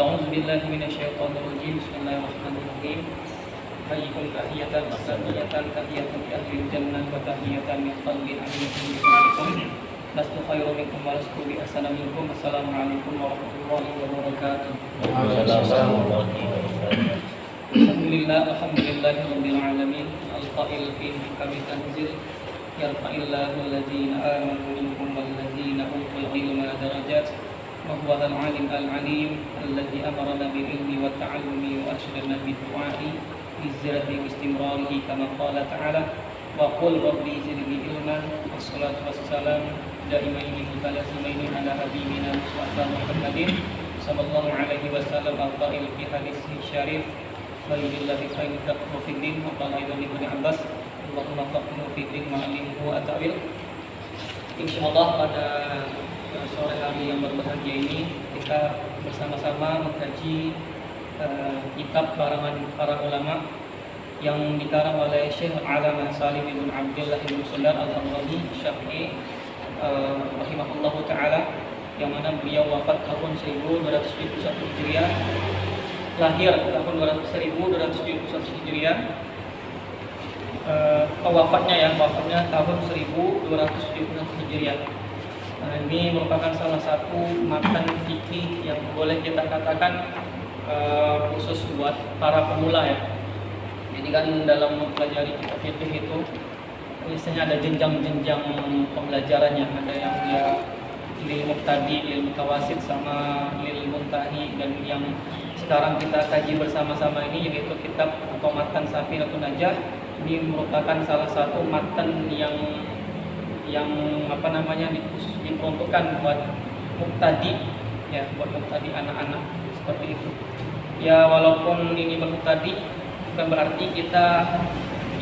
أعوذ بالله من الشيطان الرجيم بسم الله الرحمن الرحيم حيكم تحية سنية تحية لأهل الجنة وتحية من قلب حميد بكم لست خير منكم ولست بأحسن منكم السلام عليكم ورحمة الله وبركاته. الحمد لله رب العالمين القائل في محكم تنزيل يرفع الله الذين آمنوا منكم والذين أوتوا العلم درجات وهو العالم العليم الذي أمرنا بالعلم والتعلم وأرشدنا بالدعاء بالزيادة واستمراره كما قال تعالى وقل ربي زدني علما والصلاة والسلام دائمين متلازمين على حبيبنا مصطفى محمد صلى الله عليه وسلم القائل في حديثه الشريف ولله خير فقه في الدين وقال أيضا ابن عباس اللهم faqihna fi din wa'allimhu at-ta'wil. Insyaallah pada sore hari yang berbahagia ini kita bersama-sama mengkaji kitab karangan para ulama yang dikarang oleh Syekh Al-Allamah Salim bin Abdullah bin Sundar Al-Hamdani Syafi'i rahimahullahu taala, yang mana beliau wafat tahun 1271 Hijriah, lahir tahun 1271 Hijriah. Wafatnya tahun 1271 Hijriah. Nah, ini merupakan salah satu matan fikih yang boleh kita katakan khusus buat para pemula ya. Jadi kan dalam mempelajari kitab fikih itu biasanya ada jenjang-jenjang pembelajarannya. Ada yang dia lil mubtadi, lil mutawasid, sama lil muntahi, dan yang sekarang kita kaji bersama-sama ini yaitu kitab atau matan Safinatun Najah. Ini merupakan salah satu matan yang diperuntukkan buat mubtadi ya, buat mubtadi anak-anak seperti itu. Ya walaupun ini mubtadi bukan berarti kita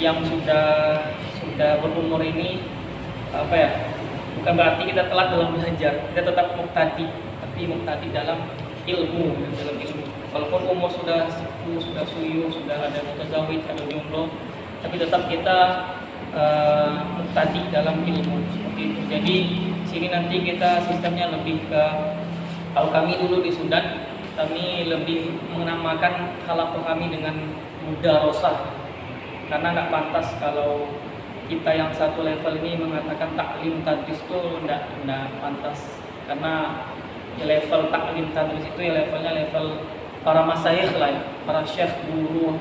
yang sudah berumur ini bukan berarti kita telat dalam belajar. Kita tetap mubtadi, tapi mubtadi dalam ilmu. Walaupun umur sudah sepuh, sudah suyu, sudah ada mutazawid, ada jomblo, tapi tetap kita mubtadi dalam ilmu seperti itu. Jadi sini nanti kita sistemnya lebih ke, kalau kami dulu di Sudan, kami lebih menamakan halaqah kami dengan mudarosah, karena nggak pantas kalau kita yang satu level ini mengatakan taklim tadris itu nggak pantas, karena level taklim tadris itu ya levelnya level para masyayikh lah ya, para syekh, guru,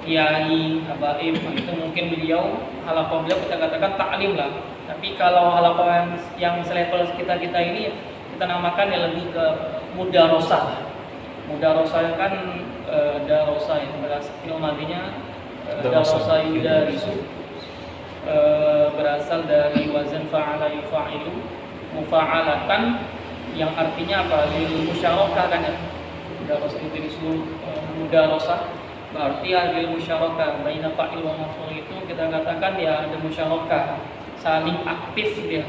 kiai, habaib. Itu mungkin beliau halaqah beliau kita katakan taklim lah. Tapi kalau halaqah yang selevel kita ini kita namakan yang lebih ke mudarosah. Mudarosah kan darosah yang berasal film madinya darosah yudarisu, berasal dari wazan fa'ala yufa'ilu mufa'alatan, yang artinya apa? Lil musyarakah kan ya. Darosah itu disebut mudarosah, berarti ada musyarakah baina fa'il wa maf'ul. Itu kita katakan ya ada musyarakah, saling aktif dia.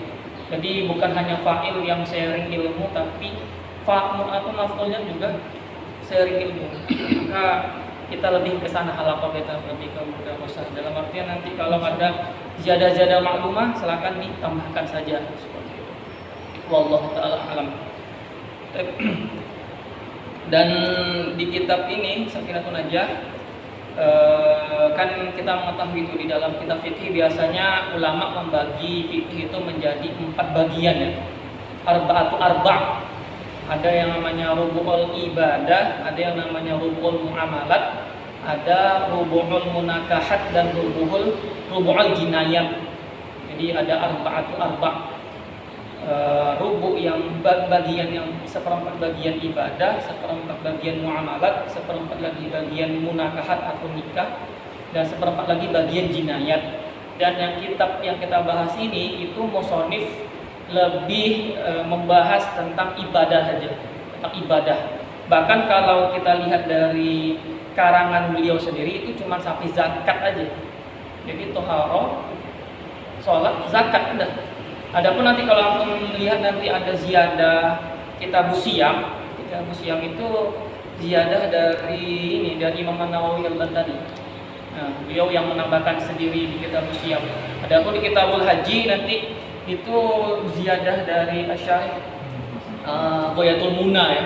Jadi bukan hanya fa'il yang sharing ilmu, tapi fa'il atau maf'ulnya juga sharing ilmu. Maka kita lebih ke sana halaqah, kita lebih ke mudarosah. Dalam artian nanti kalau ada ziyadah maklumah silakan ditambahkan saja seperti itu. Wallahu taala alam. Dan di kitab ini Safinatun Najah kan kita mengetahui itu di dalam kitab fikih biasanya ulama membagi fikih itu menjadi 4 bagian ya. Arba'. Ada yang namanya rubu'ul ibadah, ada yang namanya rubu'ul muamalat, ada rubu'ul munakahat, dan rubu'ul jinayat. Jadi ada arba'. Rubu' yang bagian yang seperempat bagian ibadah, seperempat bagian muamalat, seperempat lagi bagian munakahat atau nikah, dan seperempat lagi bagian jinayat. Dan yang kitab yang kita bahas ini itu musonif lebih membahas tentang ibadah saja, tentang ibadah. Bahkan kalau kita lihat dari karangan beliau sendiri itu cuma sampai zakat aja. Jadi toharoh, sholat, zakat udah. Adapun nanti kalau antum melihat nanti ada ziyadah kitab Siam. Kitab Siam itu ziyadah dari Imam An-Nawawi Al-Bantani. Nah, beliau yang menambahkan sendiri di kitab Siam. Adapun di Kitabul Haji nanti itu ziyadah dari Asy-Syaikh Ghayatul Muna ya.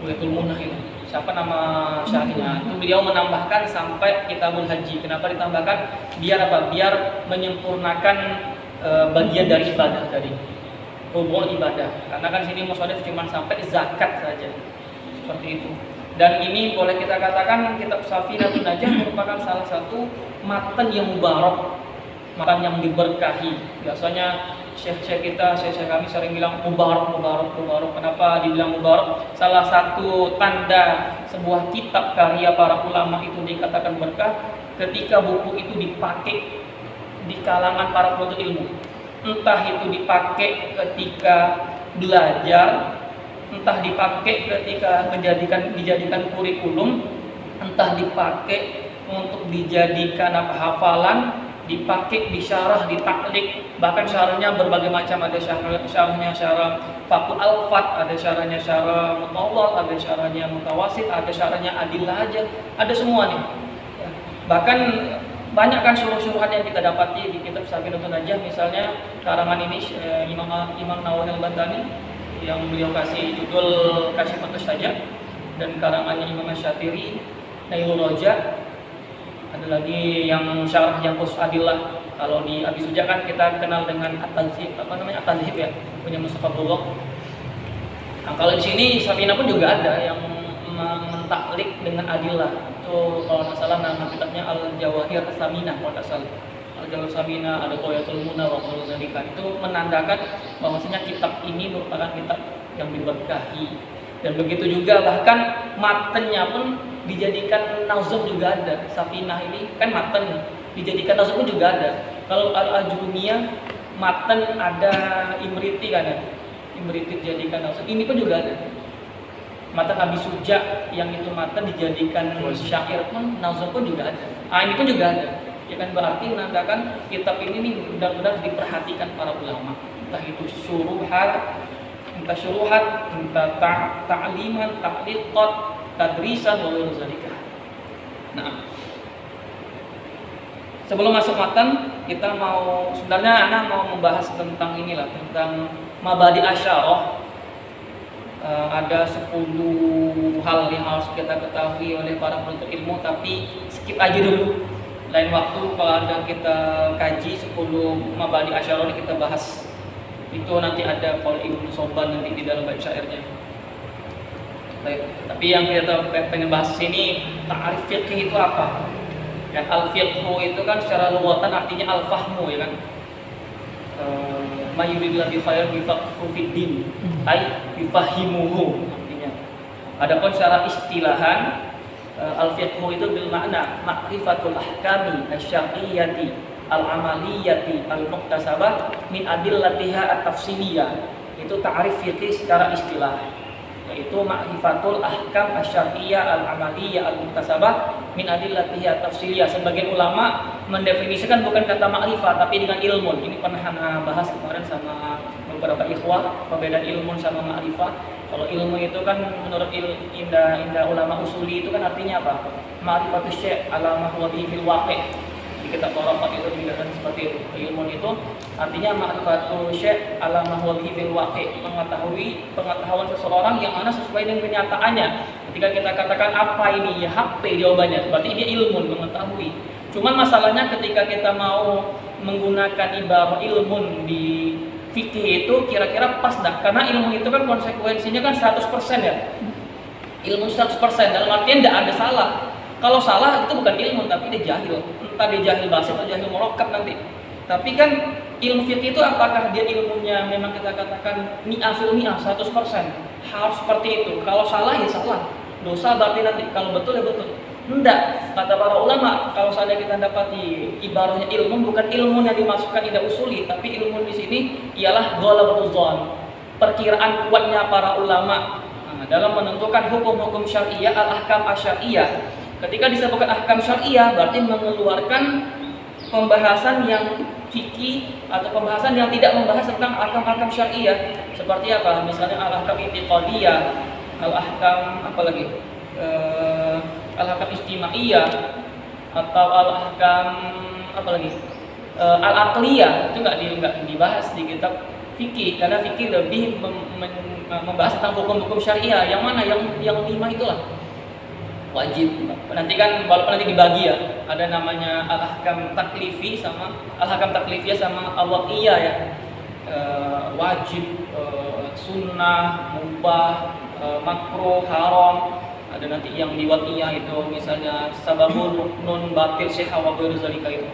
Bulughul Munah itu. Siapa nama syarihnya? Itu beliau menambahkan sampai Kitabul Haji. Kenapa ditambahkan? Biar apa? Biar menyempurnakan bagian dari ibadah tadi. Rukun ibadah. Karena kan sini musannif cuma sampai zakat saja. Seperti itu. Dan ini boleh kita katakan kitab Safinatul Najah merupakan salah satu matan yang mubarak, matan yang diberkahi. Biasanya syekh kami sering bilang mubarak. Kenapa dibilang mubarak? Salah satu tanda sebuah kitab karya para ulama itu dikatakan berkah ketika buku itu dipakai di kalangan para penuntut ilmu. Entah itu dipakai ketika belajar, entah dipakai ketika dijadikan kurikulum, entah dipakai untuk dijadikan hafalan, dipakai disyarah, ditaklik, bahkan syarahnya berbagai macam. Ada syarahnya syarah Fathul Alfat, ada syarahnya syarah Mutawwal, ada syarahnya Mutawasit, ada syarahnya Adillah aja, ada semua nih. Bahkan banyak kan syuruh-syuruhan yang kita dapati di kitab Safinatul Najah, misalnya karangan ini Imam Nawawi Al-Bantani yang beliau kasih judul Kasyifatus Sajak, dan karangannya Imam Asy-Syatiri Nailul Roja. Ada lagi yang syarah Yaqus Adillah. Kalau di Abi Suja kan kita kenal dengan At-Tazhib, At-Tazhib ya, punya Mustafa Bulog. Nah, kalau di sini Safina pun juga ada yang mentaklik dengan Adillah. Itu kalau nggak salah nama kitabnya Al-Jawahir As-Saminah, kalau nggak salah. Al-Jawahir As-Saminah, ada Qoyatul Munah wa Qaulul Zalika. Itu menandakan bahwasanya kitab ini merupakan kitab yang diberkahi. Dan begitu juga bahkan matanya pun dijadikan nazm juga ada. Safinah ini kan matan, dijadikan nazm pun juga ada. Kalau Al-Ajrumiyah matan ada Imriti kan ya. Imriti dijadikan nazm. Ini pun juga ada. Matan Abi Suja yang itu matan dijadikan syair pun, nazm pun juga ada. Ini pun juga ada. Ya kan, berarti menandakan kitab ini nih benar-benar diperhatikan para ulama. Entah itu syuruhat, entah ta'liman, ta'liqat, tadrisan wa ghairu zalika. Nah, sebelum masuk matan, kita sebenarnya ana mau membahas tentang inilah, tentang mabadi asyarah. Ada 10 hal yang harus kita ketahui oleh para penuntut ilmu, tapi skip aja dulu. Lain waktu kalau ada kita kaji 10 mabadi asyarah ini kita bahas. Itu nanti ada Qaul Ibnu Soban nanti di dalam bait syairnya. Baik. Tapi yang kita pengen bahas sini, ta'rif fiqh itu apa? Dan al-fiqhu itu kan secara lughatan artinya al-fahmu, ya kan? Ma yuridullahu bi khairin yufaqihu fid din, ay yufahimuhu artinya. Adapun secara istilahan al-fiqhu itu bil makna ma'rifatul ahkami asy-syar'iyyati al-amaliyati al-muktasabah min adillatiha at-tafsiliyah. Itu ta'rif fiqh secara istilah, yaitu ma'rifatul ahkam asy-syar'iyyah al-amaliyah al-muktasabah min adillatiha at-tafsiliyah. Sebagian ulama mendefinisikan bukan kata ma'rifah tapi dengan ilmun. Ini pernah bahas kemarin sama beberapa ikhwah, perbedaan ilmun sama ma'rifah. Kalau ilmu itu kan menurut indah ulama usuli itu kan artinya apa? Ma'rifatus syai' ala ma huwa bihi fil waqi'. Di kitab Waraqat itu dijelaskan seperti itu. Ilmu itu artinya ma'rifatus syai' ala ma huwa bihi fil waqi', mengetahui pengetahuan seseorang yang mana sesuai dengan kenyataannya. Ketika kita katakan apa ini, ya HP jawabannya. Berarti dia ilmu, mengetahui. Cuman masalahnya ketika kita mau menggunakan ibarat ilmu di fikih itu kira-kira pas dah, karena ilmu itu kan konsekuensinya kan 100% ya. Ilmu 100% dalam artian tidak ada salah. Kalau salah itu bukan ilmu tapi dia jahil. Entah dia jahil basit atau jahil murakkab nanti. Tapi kan ilmu fikih itu apakah dia ilmunya memang kita katakan mi'ah fil mi'ah 100%? Harus seperti itu. Kalau salah ya salah. Dosa berarti nanti, kalau betul ya betul. Enggak, kata para ulama, kalau seandainya kita dapati ibaratnya ilmu bukan ilmu yang dimasukkan ila usuli, tapi ilmu di sini ialah ghalabatul dzan, perkiraan kuatnya para ulama dalam menentukan hukum-hukum syariah, al-ahkam asyariyah. Ketika disebutkan ahkam syariah berarti mengeluarkan pembahasan yang fikih atau pembahasan yang tidak membahas tentang ahkam-ahkam syariah. Seperti apa? Misalnya al-ahkam i'tiqadiyah, al-ahkam apa lagi? Al-ahkam istimaiyah atau al-ahkam apa lagi? Al-aqliyah itu enggak dibahas di kitab fikih, karena fikih lebih membahas tentang hukum-hukum syariah. Yang mana? Yang 5 itulah wajib. Nanti kan walaupun nanti dibagi ya, ada namanya al-ahkam taklifi sama al-ahkam taklifiyah sama al-wad'iyah ya. Wajib, sunnah, mubah, makruh, haram. Ada nanti yang di wad'iyah itu misalnya sababun nun batil syekh wa ghairu zalika itu.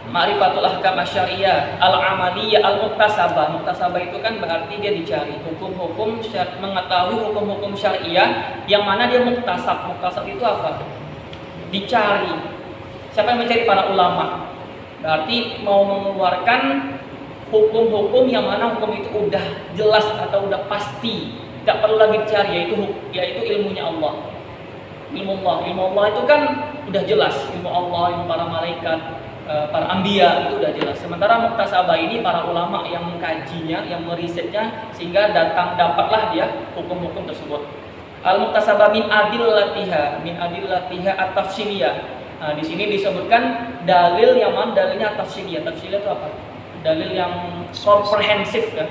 Ma'rifatul ahkam asy-syariah, al-amaliyah, al-muktasabah. Muktasabah itu kan berarti dia dicari hukum-hukum mengetahui hukum-hukum syariah yang mana dia muktasab. Muktasab itu apa? Dicari. Siapa yang mencari? Para ulama. Berarti mau mengeluarkan hukum-hukum yang mana hukum itu udah jelas atau udah pasti, tidak perlu lagi dicari, yaitu ilmunya Allah. Ilmu Allah itu kan udah jelas, ilmu Allah, ilmu para malaikat, para anbiya itu udah jelas. Sementara muktasabah ini para ulama yang mengkajinya, yang merisetnya sehingga dapatlah dia hukum-hukum tersebut. Al-muktasabah min adillatiha at-tafsiliyah. Nah, di sini disebutkan dalil yang mana dalilnya at-tafsiliyah. Tafsiliyah itu apa? Dalil yang komprehensif ya.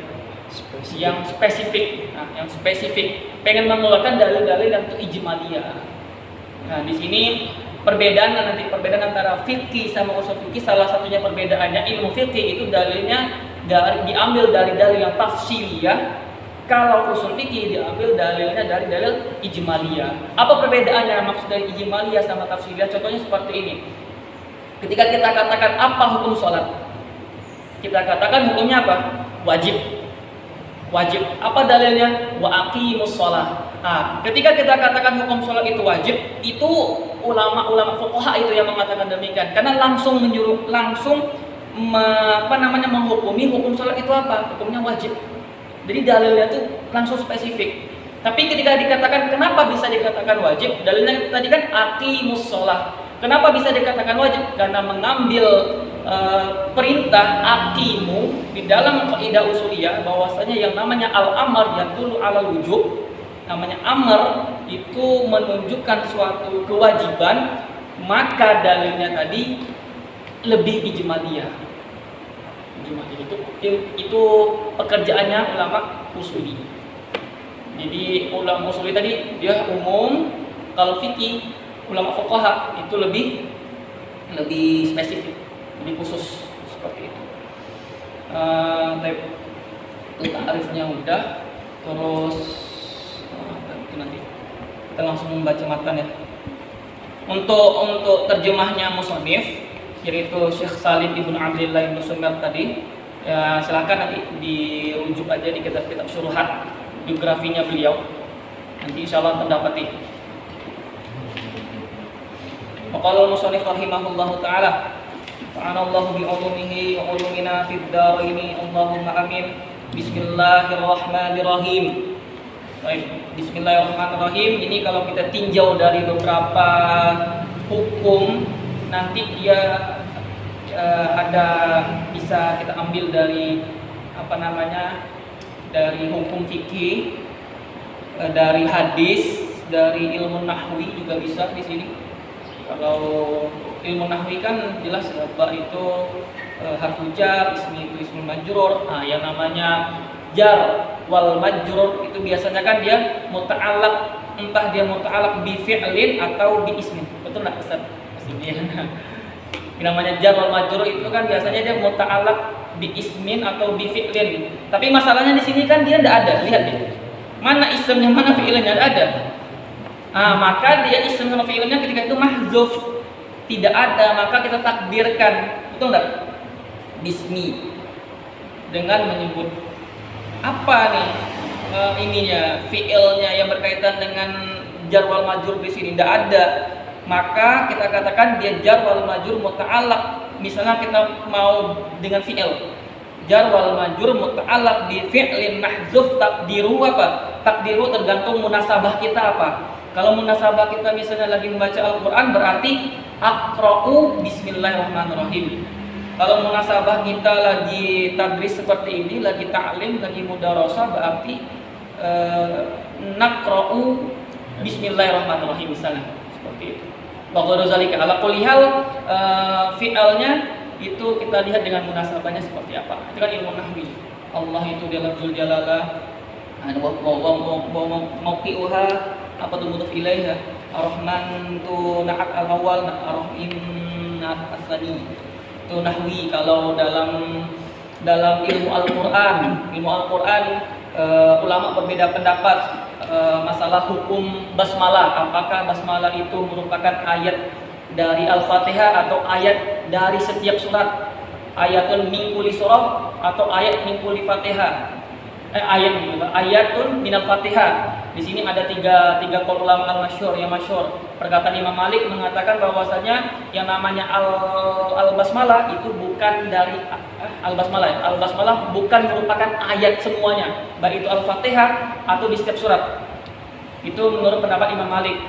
Yang spesifik. Nah, yang spesifik. Pengen mengeluarkan dalil-dalil yang itu ijmaliyah. Nah, di sini perbedaan antara fikih sama usul fikih, salah satunya perbedaannya ilmu fikih itu dalilnya diambil dari dalil yang tafsiliyah. Kalau usul fikih diambil dalilnya dari dalil ijmaliyah. Apa perbedaannya maksud dari ijmaliyah sama tafsiliyah? Contohnya seperti ini. Ketika kita katakan apa hukum sholat, kita katakan hukumnya apa? Wajib. Apa dalilnya? Wa aqimus sholat. Nah, ketika kita katakan hukum sholat itu wajib, itu ulama-ulama fuqaha itu yang mengatakan demikian, karena langsung menghukumi hukum sholat itu apa? Hukumnya wajib. Jadi dalilnya itu langsung spesifik. Tapi ketika dikatakan kenapa bisa dikatakan wajib, dalilnya tadi kan aqimus sholat. Kenapa bisa dikatakan wajib? Karena mengambil perintah aqimu di dalam kaidah usuliyah bahwasanya yang namanya al-amr yadullu ala wujub. Namanya amr itu menunjukkan suatu kewajiban, maka dalilnya tadi lebih ijmaliyah. Itu pekerjaannya ulama usuli. Jadi ulama usuli tadi dia umum, kalau fikih ulama fuqaha itu lebih spesifik, lebih khusus seperti itu. Itu ta'rifnya udah, terus nanti kita langsung membaca matan ya. Untuk terjemahnya musannif yaitu Syekh Salim Ibnu Abdillah Ibnu Sumar tadi, ya silakan nanti dirujuk aja di kitab-kitab syuruhat biografinya beliau. Nanti insyaallah terdapati. Maqala musannif rahimahullahu taala, fa'anallahu bi'ulumihi wa ulumina fid dharain. Allahumma amin. Bismillahirrahmanirrahim. Baik, bismillahirrahmanirrahim. Ini kalau kita tinjau dari beberapa hukum, nanti dia ada bisa kita ambil dari dari hukum fikih, dari hadis, dari ilmu nahwi juga bisa di sini. Kalau ilmu nahwi kan jelas ba itu harfu jar, ismi itu ismul majrur. Nah, yang namanya jar wal majrur itu biasanya kan dia muta'allaq, entah dia muta'allaq bi fi'lin atau bi ismin. Betul enggak Ustaz? Namanya jar wal majrur itu kan biasanya dia muta'allaq bi ismin atau bi fi'lin. Tapi masalahnya di sini kan dia enggak ada. Lihat deh. Mana ismnya, mana fi'ilnya, enggak ada. Nah, maka dia ism sama fi'ilnya ketika itu mahzuf, tidak ada, maka kita takdirkan, betul enggak? Bismi, dengan menyebut apa nih ininya, fi'ilnya yang berkaitan dengan jar wal majrur di sini tidak ada, maka kita katakan dia jar wal majrur muta'allaq. Misalnya kita mau dengan fi'il jar wal majrur muta'allaq bi fi'lin mahzuf, takdiru apa? Takdiru tergantung munasabah kita apa. Kalau munasabah kita misalnya lagi membaca Al-Quran berarti aqra'u bismillahirrahmanirrahim. Kalau munasabah kita lagi tadris seperti ini, lagi ta'lim, lagi mudarasah, berarti naqra'u bismillahirrahmanirrahim misalnya seperti itu. Wa ghairu zalika ala kulli hal fi'alnya itu kita lihat dengan munasabahnya seperti apa. Itu kan ilmu nahwi. Allah itu dia lafzul jalalah, mauqi'uha apa tuh mudhof ilaiha, ar-rahman tu na'at al-awwal, ar-rahim na'at as-sani. Itu nahwi. Kalau dalam ilmu Al-Qur'an, ulama berbeda pendapat masalah hukum basmalah. Apakah basmalah itu merupakan ayat dari Al-Fatihah atau ayat dari setiap surat? Ayatun min kulli surah atau ayat min kulli Fatihah? Ayatun minal Fatihah. Di sini ada tiga qaul ulama al-masyhur, yang masyhur. Perkataan Imam Malik mengatakan bahwasanya yang namanya al-basmalah itu bukan dari al-basmalah. Al-basmalah bukan merupakan ayat semuanya, baik itu Al-Fatihah atau di setiap surat. Itu menurut pendapat Imam Malik.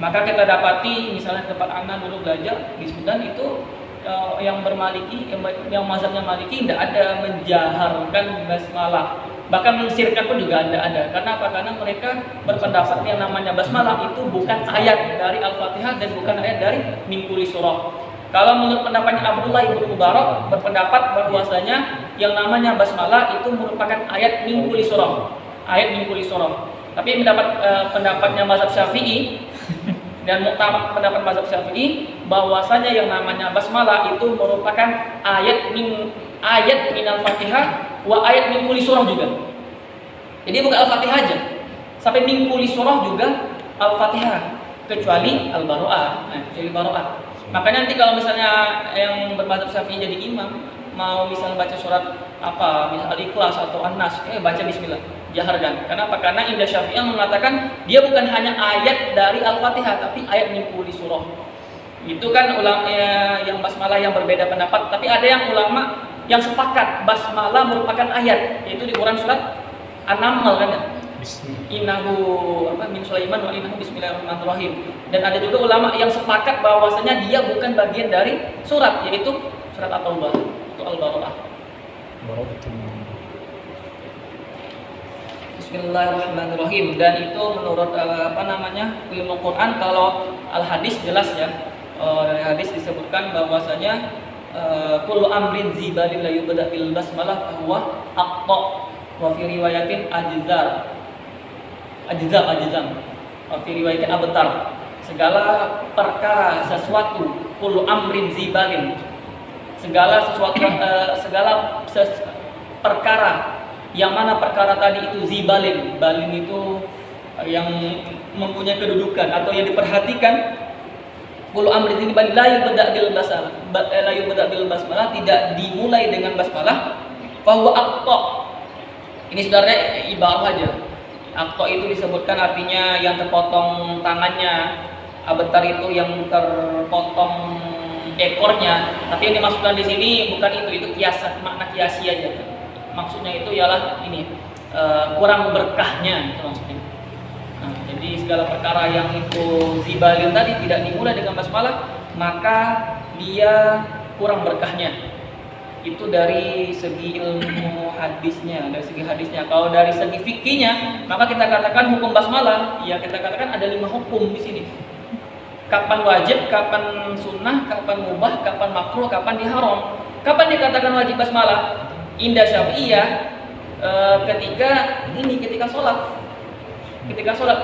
Maka kita dapati misalnya tempat anak dulu belajar di Sudan itu yang bermaliki, yang mazhabnya Maliki tidak ada menjaharkan basmalah. Bahkan mensirkan pun juga ada. Karena apa? Karena mereka berpendapat yang namanya basmalah itu bukan ayat dari Al-Fatihah dan bukan ayat dari min kulli surah. Kalau menurut pendapatnya Abdullah bin Mubarak berpendapat bahwasanya yang namanya basmalah itu merupakan ayat min kulli surah. Ayat min kulli surah. Tapi mendapat pendapatnya mazhab Syafi'i dan muktamad pendapat mazhab Syafi'i bahwasanya yang namanya basmalah itu merupakan ayat min al-Fatihah wa ayat min kulli surah juga. Jadi bukan Al-Fatihah aja, sampai min kulli surah juga Al-Fatihah kecuali Al-Baro'ah. Kecuali Baro'ah. Makanya nanti kalau misalnya yang bermazhab Syafi'i jadi imam mau misalnya baca surat apa, misal Al-Ikhlas atau An-Nas, baca bismillah, jaharkan. Karena apa? Karena Indah Syafi'iyah mengatakan dia bukan hanya ayat dari Al-Fatihah tapi ayat min kulli surah. Itu kan ulama yang basmalah yang berbeda pendapat, tapi ada yang ulama yang sepakat basmalah merupakan ayat, yaitu di Quran surat An-Naml kan ya. Innahu min Sulaiman wa innahu bismillahirrahmanirrahim. Dan ada juga ulama yang sepakat bahwasanya dia bukan bagian dari surat, yaitu surat At-Taubah, itu Al-Baro'ah. Bismillahirrahmanirrahim. Dan itu menurut ilmu Quran. Kalau al-hadis jelas ya, dari hadis disebutkan bahwasanya kullu amrin zibalin la yubda bil basmalah fa huwa aqta, wa fi riwayatin ajzam, wa fi riwayatin abtar. Segala perkara sesuatu, kullu amrin zibalin, segala sesuatu perkara yang mana perkara tadi itu zibalin, balin itu yang mempunyai kedudukan atau yang diperhatikan. Kullu amrin zibalin la yubda bil basmalah, tidak dimulai dengan basmalah, fa huwa aqta. Ini sebenarnya ibarah aja. Aqta itu disebutkan artinya yang terpotong tangannya, abtar itu yang terpotong ekornya. Tapi yang dimaksudkan di sini bukan itu kiasan, makna kiasi aja. Maksudnya itu ialah ini kurang berkahnya, itu maksudnya. Nah, jadi segala perkara yang itu zibalin tadi tidak dimulai dengan basmalah, maka dia kurang berkahnya. Itu dari segi ilmu hadisnya, Kalau dari segi fikihnya, maka kita katakan hukum basmalah, ya kita katakan ada 5 hukum di sini. Kapan wajib, kapan sunnah, kapan mubah, kapan makruh, kapan diharam. Kapan dikatakan wajib basmalah? Indah Syafi'iyah ketika sholat,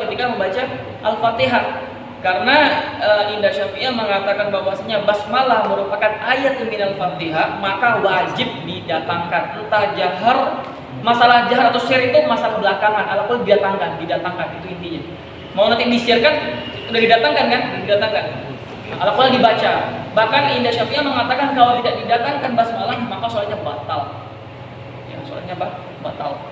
ketika membaca Al-Fatihah. Karena Indah Syafi'iyah mengatakan bahwasanya basmalah merupakan ayat min Al-Fatihah, maka wajib didatangkan. Entah jahar, masalah jahar atau syir itu masalah belakangan, apapun didatangkan itu intinya. Mau nanti disirkan sudah didatangkan kan? Didatangkan. Al-Quran dibaca. Bahkan Indah Syafi'iyah mengatakan kalau tidak didatangkan basmalah maka sholatnya batal. Ya, sholatnya batal.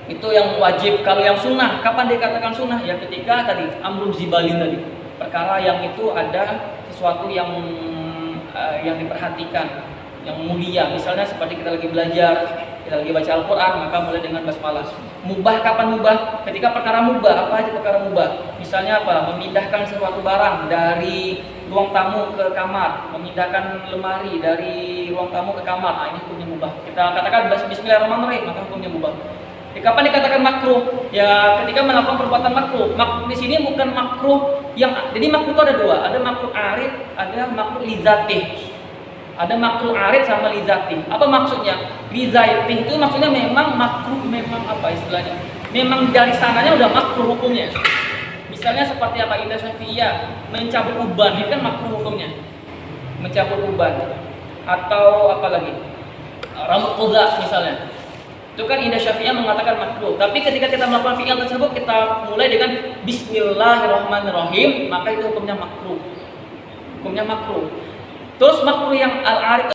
Itu yang wajib. Kalau yang sunnah, kapan dikatakan sunnah? Ya ketika tadi amrun zibalin tadi. Perkara yang itu ada sesuatu yang diperhatikan, yang mulia. Misalnya seperti kita lagi belajar, kita lagi baca Al-Quran, maka mulai dengan basmalah. Mubah, kapan mubah? Ketika perkara mubah. Apa aja perkara mubah? Misalnya apa? Memindahkan sesuatu barang dari ruang tamu ke kamar, memindahkan lemari dari ruang tamu ke kamar. Nah, ini hukumnya mubah. Kita katakan bismillahirrahmanirrahim, maka hukumnya mubah. Kapan dikatakan makruh? Ya ketika melakukan perbuatan makruh. Makruh di sini bukan makruh yang, jadi makruh itu ada 2, ada makruh arid, ada makruh lizatih. Ada makruh arid sama lizati. Apa maksudnya? Lizati itu maksudnya memang makruh, memang apa istilahnya? Memang dari sananya udah makruh hukumnya. Misalnya seperti apa, indah Syafi'iyah mencabut uban, itu kan makruh hukumnya. Mencabut uban. Atau apa lagi? Rambut qudha misalnya. Itu kan indah Syafi'iyah mengatakan makruh. Tapi ketika kita melakukan fi'il tersebut, kita mulai dengan Bismillahirrahmanirrahim, maka itu hukumnya makruh. Hukumnya makruh. Terus makruh yang al-arid